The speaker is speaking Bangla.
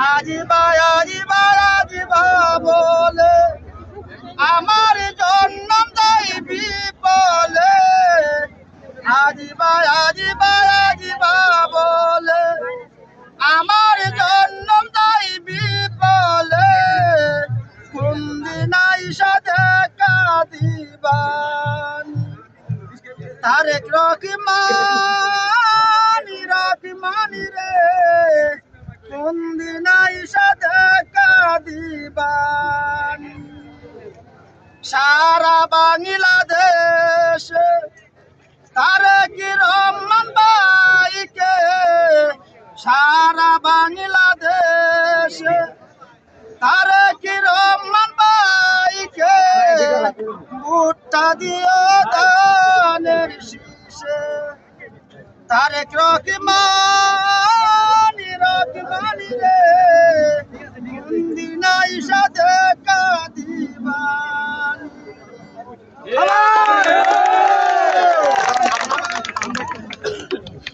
আজিবা আজিবা আজিবা বলে আমার জন্য দায় বিপলে আজিবা আজিবা আজিবা বলে আমার জন্য দায় বিপলে কুন্দিনাই সাথে কাদিবান তারেক রহমানি রহমানি রে কুন্দিনাই সাথে কাদিবান সারা বাংলাদেশে তারেক রহমান ভাইকে সারা বাংলাদেশে তারেক রহমান ভাইকে ভুট্টা দিও দানের শীষে তারেক রহমানি রহমানি রে